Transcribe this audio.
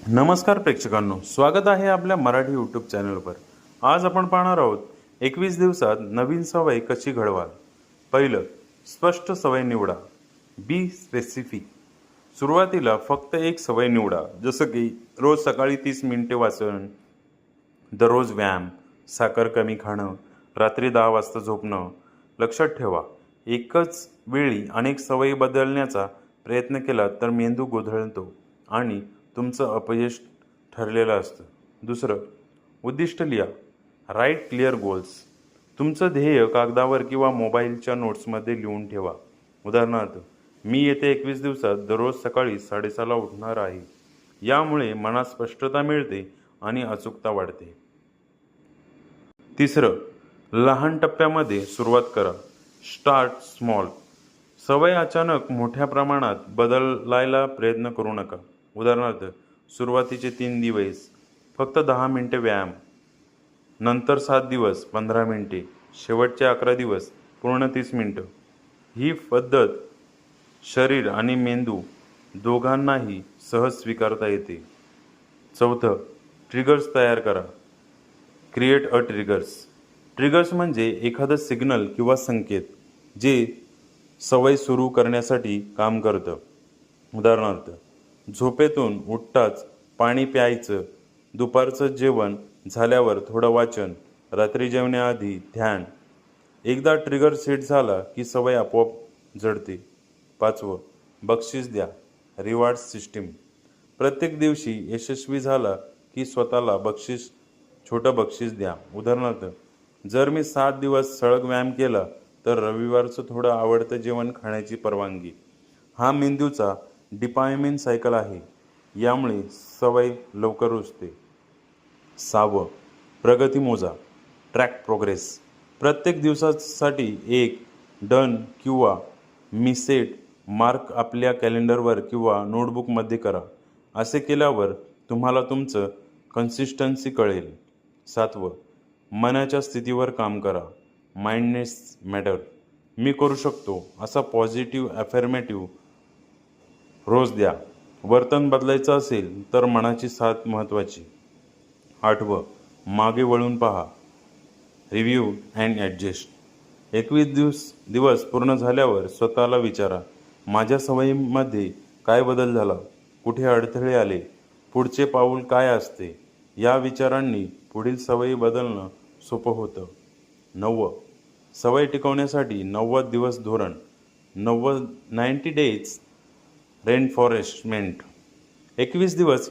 नमस्कार प्रेक्षकांनो, स्वागत आहे आपल्या मराठी यूट्यूब चॅनलवर। आज आपण पाहणार आहोत 21 दिवसात नवीन सवय कशी घडवाल। पहिलं, स्पष्ट सवय निवडा। Be specific. सुरुवातीला फक्त एक सवय निवडा, जसं की रोज सकाळी 30 मिनिटे वाचन, दररोज व्यायाम, साखर कमी खाणं, रात्री 10 वाजता झोपणं। लक्षात ठेवा, एकच वेळी अनेक सवयी बदलण्याचा प्रयत्न केला तर मेंदू गोंधळतो आणि तुमचं अपयश ठरलेलं असतं। दुसरं, उद्दिष्ट लिहा। Write clear goals. तुमचं ध्येय कागदावर किंवा मोबाईलच्या नोट्समध्ये लिहून ठेवा। उदाहरणार्थ, मी येत्या 21 दिवसात दररोज सकाळी 6:30ला उठणार आहे। यामुळे मनात स्पष्टता मिळते आणि अचूकता वाढते। तिसरं, लहान टप्प्यामध्ये सुरुवात करा। Start small. सवय अचानक मोठ्या प्रमाणात बदलायला प्रयत्न करू नका। उदाहरणार्थ, सुरुवातीचे 3 दिवस फक्त 10 मिनिटे व्यायाम, नंतर 7 दिवस 15 मिनिटे, शेवटचे 11 दिवस पूर्ण 30 मिनिटं। ही पद्धत शरीर आणि मेंदू दोघांनाही सहज स्वीकारता येते। चौथं, ट्रिगर्स तयार करा। Create a triggers. ट्रिगर्स म्हणजे एखादं सिग्नल किंवा संकेत जे सवय सुरू करण्यासाठी काम करतं। उदाहरणार्थ, झोपेतून उठताच पाणी प्यायचं, दुपारचं जेवण झाल्यावर थोडं वाचन, रात्री जेवण्याआधी ध्यान। एकदा ट्रिगर सेट झाला की सवय आपोआप जडते। पाचवं, बक्षीस द्या। Reward system. प्रत्येक दिवशी यशस्वी झाला की स्वतःला छोटं बक्षीस द्या। उदाहरणार्थ, जर मी 7 दिवस सलग व्यायाम केला तर रविवारचं थोडं आवडतं जेवण खाण्याची परवानगी। हा मेंदूचा डिपायमिन सायकल आहे, यामुळे सवय लवकर रुजते। सहावं, प्रगती मोजा। Track progress. प्रत्येक दिवसासाठी एक डन किंवा मिसेट मार्क आपल्या कॅलेंडरवर किंवा नोटबुकमध्ये करा। असे केल्यावर तुम्हाला तुमचं कन्सिस्टन्सी कळेल। सातवं, मनाच्या स्थितीवर काम करा। Mindness matter. मी करू शकतो असा पॉझिटिव्ह अफर्मेटिव्ह रोज द्या। वर्तन बदलायचं असेल तर मनाची साथ महत्त्वाची। आठवं, मागे वळून पहा। Review and adjust. 21 दिवस पूर्ण झाल्यावर स्वतःला विचारा, माझ्या सवयीमध्ये काय बदल झाला, कुठे अडथळे आले, पुढचे पाऊल काय असते। या विचारांनी पुढील सवयी बदलणं सोपं होतं। 9, सवय टिकवण्यासाठी 90 दिवस धोरण। 90 डेज रेनफॉरेस्टमेंट। 21 दिवस